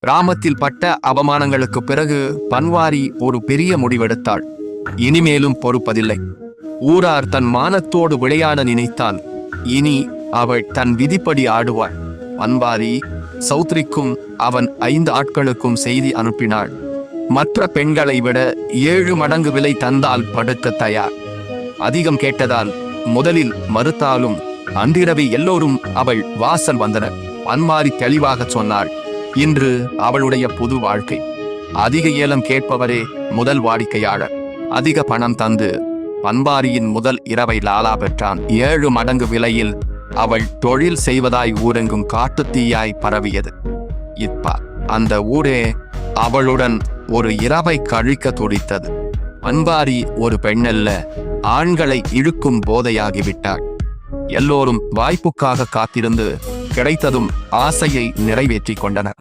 கிராமத்தில் பட்ட அவமானங்களுக்கு பிறகு பன்வாரி ஒரு பெரிய முடிவெடுத்தாள். இனிமேலும் பொறுப்பதில்லை. ஊரார் தன் மானத்தோடு விளையாட நினைத்தால் இனி அவள் தன் விதிப்படி ஆடுவாள். பன்வாரி சௌத்ரிக்கும் அவன் 5 ஆட்களுக்கும் செய்தி அனுப்பினாள். மற்ற பெண்களை விட 7 மடங்கு விலை தந்தால் படுக்க தயார். அதிகம் கேட்டதால் முதலில் மறுத்தாலும் அன்றிரவு எல்லோரும் அவள் வாசல் வந்தனர். பன்வாரி தெளிவாக சொன்னாள், இன்று அவளுடைய புது வாழ்க்கை. அதிக ஏலம் கேட்பவரே முதல் வாடிக்கையாளர். அதிக பணம் தந்து பன்வாரியின் முதல் இரவை லாலா பெற்றான். 7 மடங்கு விலையில் அவள் தொழில் செய்வதாய் ஊரெங்கும் காட்டுத்தீயாய் பரவியது. இப்ப அந்த ஊரே அவளுடன் ஒரு இரவை கழிக்க துடித்தது. பன்வாரி ஒரு பெண்ணல்ல, ஆண்களை இழுக்கும் போதையாகிவிட்டாள். எல்லோரும் வாய்ப்புக்காக காத்திருந்து கிடைத்ததும் ஆசையை நிறைவேற்றிக் கொண்டனர்.